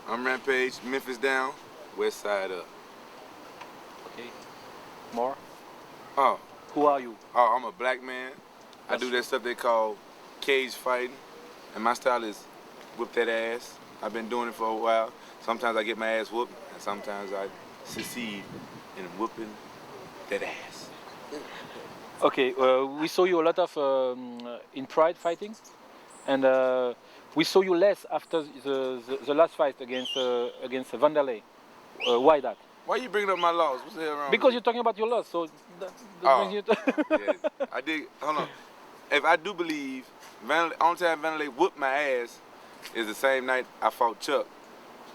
I'm Rampage, Memphis down, West Side up. Okay. More? Oh, Who are you? I'm a black man. I do that stuff they call cage fighting, and my style is whip that ass. I've been doing it for a while. Sometimes I get my ass whooped, and sometimes I succeed in whooping that ass. Okay, we saw you a lot of in Pride fighting, and we saw you less after the last fight against Vanderlei. Why that? Why you bringing up my loss? What's the hell wrong? Because you're talking about your loss, so that brings you to Yeah, I did. Hold on. If I do believe, only time Vanderlei whooped my ass is the same night I fought Chuck.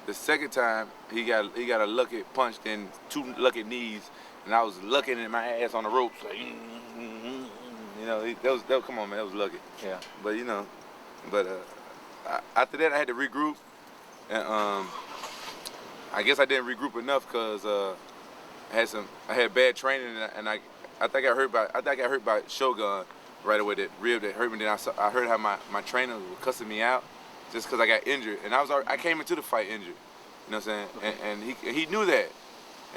The second time he got a lucky punch, then 2 lucky knees, and I was lucking in my ass on the ropes. Like, you know, that was come on, man, that was lucky. Yeah. But you know, after that I had to regroup, and I guess I didn't regroup enough because I had bad training, and I think I got hurt by Shogun right away. That rib that hurt me. Then I heard how my trainer was cussing me out just because I got injured, and I came into the fight injured. You know what I'm saying? Okay. And he knew that,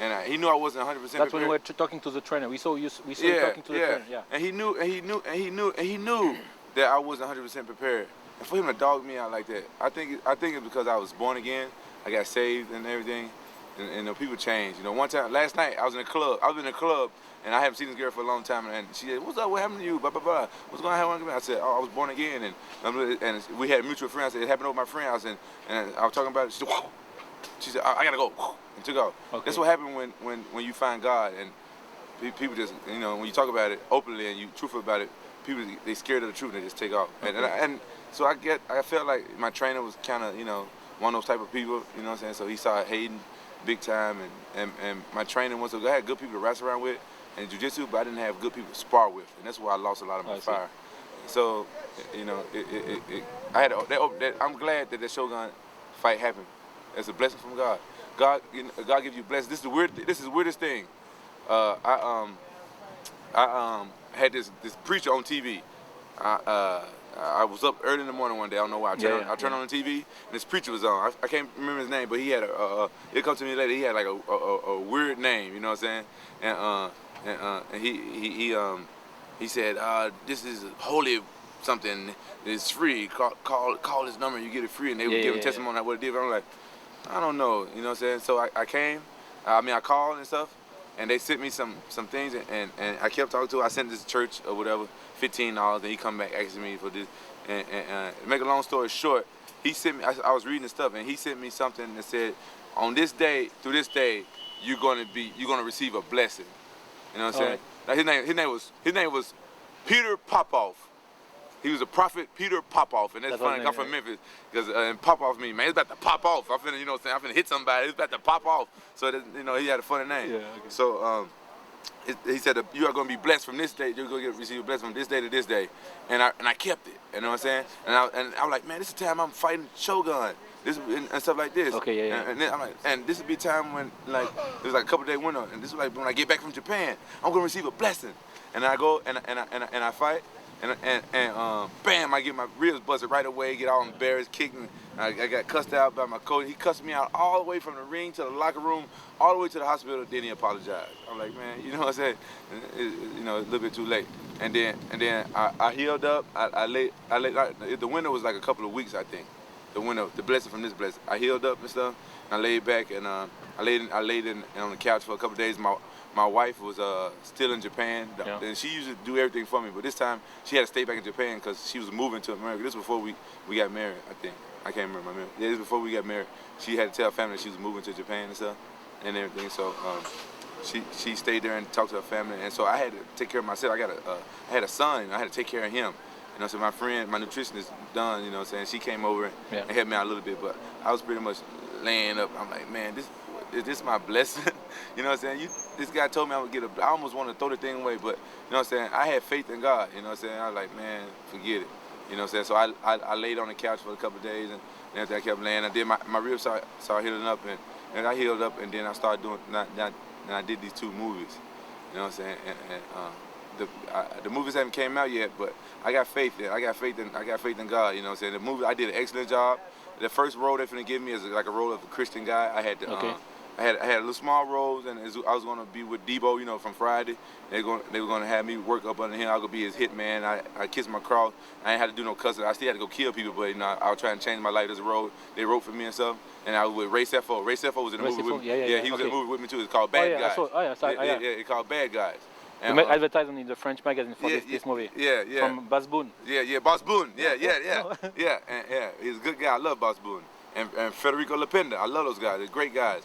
and he knew I wasn't 100% prepared. That's when we were talking to the trainer. We saw you talking to the trainer. Yeah. And he knew that I wasn't 100% prepared. And for him to dog me out like that, I think it's because I was born again. I got saved and everything, and the people changed. You know, one time last night I was in a club. And I haven't seen this girl for a long time. And she said, "What's up? What happened to you? Blah blah blah. What's going on?" I said, "Oh, I was born again." And we had a mutual friend. I said, "It happened over my friend house." And I was talking about it. She said, "Whoa." She said, I gotta go, and took off. Okay. That's what happened when you find God, and people just, you know, when you talk about it openly and you truthful about it, people, they scared of the truth and they just take off. Okay. And so I felt like my trainer was kind of, you know, one of those type of people, you know what I'm saying? So he started hating big time, and my trainer was, I had good people to wrestle around with in jiu-jitsu, but I didn't have good people to spar with, and that's why I lost a lot of my fire. So, you know, I'm glad that Shogun fight happened. It's a blessing from God. God gives you blessings. This is the weirdest thing. I had this preacher on TV. I was up early in the morning one day. I don't know why. I turned on the TV and this preacher was on. I can't remember his name, but he had it come to me later. He had like a weird name. You know what I'm saying? And he said, "This is holy something. It's free. Call this number. You get it free." And they would give a testimony on what it did. But I'm like, I don't know, you know what I'm saying? So I came, I called and stuff, and they sent me some things, and I kept talking to her. I sent this to church or whatever, $15, and he come back asking me for this. And to make a long story short, he sent me, I was reading the stuff, and he sent me something that said, on this day, through this day, you're gonna receive a blessing. You know what I'm saying? Right. Now his name was Peter Popoff. He was a prophet, Peter Popoff, and that's funny. I'm from Memphis, because and Popoff means, man, it's about to pop off. I'm finna, you know what I'm saying? I'm finna hit somebody. It's about to pop off. So that, you know, he had a funny name. Yeah, okay. So he said, you are gonna be blessed from this day. You're gonna receive a blessing from this day to this day, and I kept it. You know what I'm saying? And I was like, man, this is the time I'm fighting Shogun. This and stuff like this. Okay, yeah. And then I'm like, and this would be a time when like it was like a couple day window, and this was like when I get back from Japan, I'm gonna receive a blessing. And I go and I fight. And bam, I get my ribs busted right away, get all embarrassed, kicking. I got cussed out by my coach. He cussed me out all the way from the ring to the locker room, all the way to the hospital, then he apologized. I'm like, man, you know what I'm saying? You know, it's a little bit too late. And then I healed up. The window was like a couple of weeks, I think. The window, the blessing from this blessing. I healed up and stuff, and I laid back, and I laid on the couch for a couple of days. My wife was still in Japan, and she used to do everything for me. But this time, she had to stay back in Japan because she was moving to America. This was before we got married, I think. I can't remember my marriage. Yeah, this was before we got married. She had to tell her family that she was moving to Japan and stuff, and everything. So she stayed there and talked to her family. And so I had to take care of myself. I had a son, and I had to take care of him. You know, so my friend, my nutritionist, Don, you know what I'm saying, she came over and helped me out a little bit. But I was pretty much laying up. I'm like, man, is this my blessing? You know what I'm saying? This guy told me I would get I almost wanted to throw the thing away, but you know what I'm saying? I had faith in God, you know what I'm saying? I was like, man, forget it. You know what I'm saying? So I laid on the couch for a couple of days, and after I kept laying, I did my ribs started healing up, and I healed up, and then I started doing, and I did these 2 movies. You know what I'm saying? The movies haven't came out yet, but I got faith in God. You know what I'm saying? The movie, I did an excellent job. the first role they're finna give me is like a role of a Christian guy. I had to, Okay. I had little small roles, and I was gonna be with Debo, you know, from Friday. They were gonna have me work up under him. I was gonna be his hitman. I kissed my cross. I ain't had to do no cussing. I still had to go kill people, but you know, I was trying to change my life as a role. They wrote for me and stuff. And I was with Ray Sefo. Ray Sefo was in the movie with me. Yeah, He was in okay. the movie with me too. It's called Bad Guys. Yeah. It's called Bad Guys. You made advertising in the French magazine for this movie. Yeah. From Bas Boone. Yeah, Boss Boone. Yeah. He's a good guy. I love Boss Boone. And Federico Lapenda. I love those guys. They're great guys.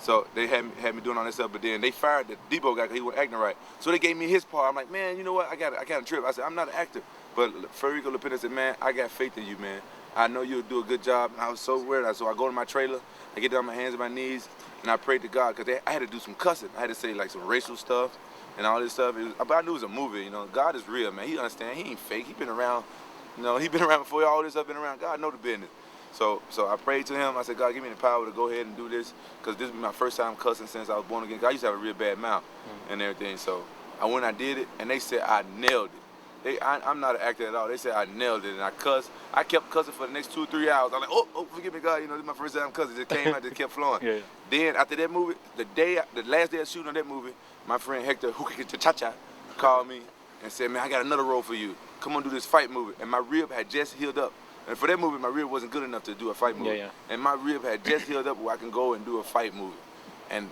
So they had me doing all this stuff, but then they fired the Debo guy because he wasn't acting right. So they gave me his part. I'm like, man, you know what? I got a trip. I said, I'm not an actor. But Federico Lapenda said, man, I got faith in you, man. I know you'll do a good job. And I was so weird. So I go to my trailer, I get down on my hands and my knees, and I prayed to God because I had to do some cussing. I had to say like some racial stuff and all this stuff. But I knew it was a movie, you know. God is real, man. He understands. He ain't fake. He been around, you know. He been around before all this stuff been around. God know the business. So I prayed to him. I said, God, give me the power to go ahead and do this because this will be my first time cussing since I was born again. I used to have a real bad mouth and everything. So I went and I did it, and they said I nailed it. I'm not an actor at all. They said I nailed it, and I cussed. I kept cussing for the next 2 or 3 hours. I'm like, oh, forgive me, God. You know, this is my first time cussing. It came out, just kept flowing. Yeah. Then after that movie, the last day of shooting on that movie, my friend Hector Cha called me and said, man, I got another role for you. Come on, do this fight movie. And my rib had just healed up. And for that movie, my rib wasn't good enough to do a fight movie. Yeah. And my rib had just healed up where I can go and do a fight movie. And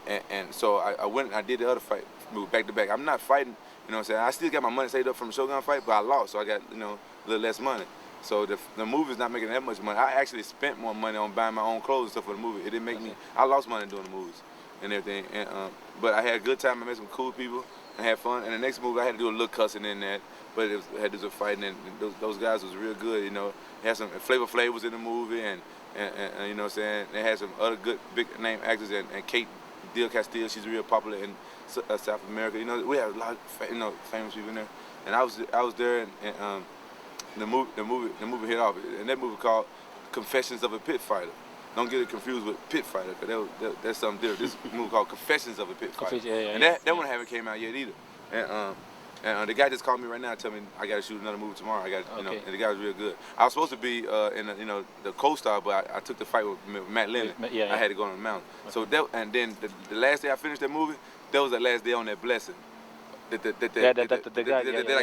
so I went and I did the other fight movie back to back. I'm not fighting, you know what I'm saying? I still got my money saved up from the Shogun fight, but I lost, so I got, you know, a little less money. So the movie's not making that much money. I actually spent more money on buying my own clothes and stuff for the movie. It didn't make me, I lost money doing the movies and everything. And but I had a good time. I met some cool people and had fun. And the next movie, I had to do a little cussing in that, but I had to do some fighting, and those guys was real good, you know. Had some Flavor Flav was in the movie, and you know what I'm saying. They had some other good big name actors, and Kate Del Castillo, she's real popular in South America. You know, we have a lot of famous people in there. And I was there, and the movie hit off. And that movie called Confessions of a Pit Fighter. Don't get it confused with Pit Fighter, because that's something different. This movie called Confessions of a Pit Fighter. And that one haven't came out yet either. And the guy just called me right now and told me I got to shoot another movie tomorrow. I got, you know, and the guy was real good. I was supposed to be in, you know, the co-star, but I took the fight with Matt Lennon. I had to go on the mountain. So and then the last day I finished that movie, that was the last day on that blessing. That I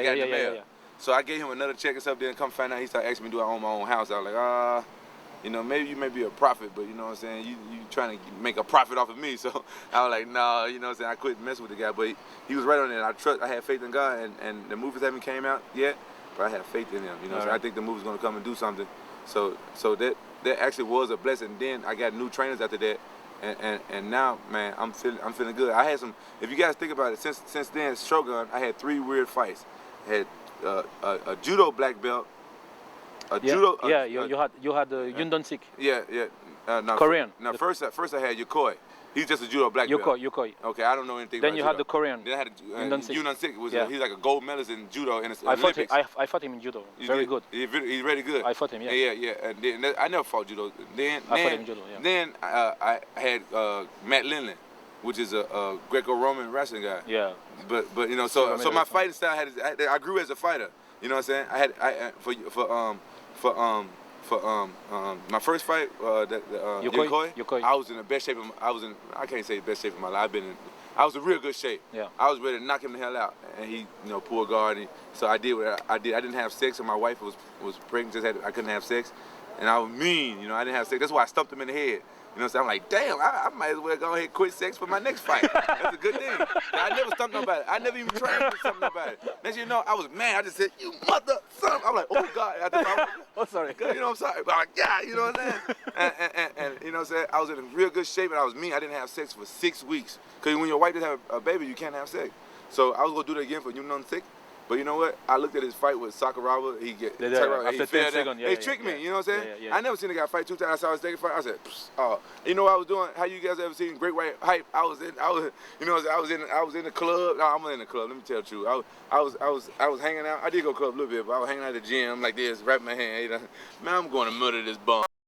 got in the mail. So I gave him another check and stuff. Then come find out, he started asking me, do I own my own house? I was like, you know, maybe you may be a prophet, but you know what I'm saying, you trying to make a profit off of me. So I was like, no, you know what I'm saying, I couldn't mess with the guy, but he was right on it. I had faith in God, and the movies haven't came out yet, but I have faith in him. You know, so I think the movie's gonna come and do something. So that actually was a blessing. Then I got new trainers after that, and now, man, I'm feeling good. I had some. If you guys think about it, since then, Shogun, I had 3 weird fights. I had a judo black belt. You had Yun Don Sik. No, Korean. No, first I had Yokoi. He's just a judo black belt. Yokoi. Okay, I don't know anything. Then about you judo. had the Korean. Then I had Yun Don Sik. He's like a gold medalist in judo in the Olympics. I fought him in judo. Very good. He's really good. I fought him. Yeah. And then I never fought judo. I fought him in judo. Yeah. Then I had Matt Lennon, which is a Greco-Roman wrestling guy. Yeah. But you know, so my fighting style I grew as a fighter. You know what I'm saying? For my first fight, Yokoi, I was in the best shape of I can't say best shape of my life. I was in real good shape. Yeah. I was ready to knock him the hell out, and he, you know, pulled guard. So I did what I did. I didn't have sex, and my wife was pregnant. I couldn't have sex, and I was mean. You know, I didn't have sex. That's why I stumped him in the head. You know what I'm saying? I'm like, damn, I might as well go ahead and quit sex for my next fight. That's a good thing. I never stumped nobody. I never even tried to stump nobody. Next you know, I was mad. I just said, you mother son. I'm like, oh, God. Oh, sorry. You know, I'm sorry. But I'm like, yeah, you know what I'm saying? And you know what I'm saying? I was in real good shape, and I was mean. I didn't have sex for 6 weeks. Because when your wife doesn't have a baby, you can't have sex. So I was going to do that again for Yun Don Sik. But you know what? I looked at his fight with Sakuraba. He tricked me. You know what I'm saying? I never seen a guy fight 2 times. I saw his second fight. I said, you know what I was doing? How you guys ever seen Great White Hype? I was in the club. No, I wasn't in the club. Let me tell the truth. I was hanging out. I did go club a little bit, but I was hanging out at the gym like this, wrapping my hand. You know? Man, I'm going to murder this bum.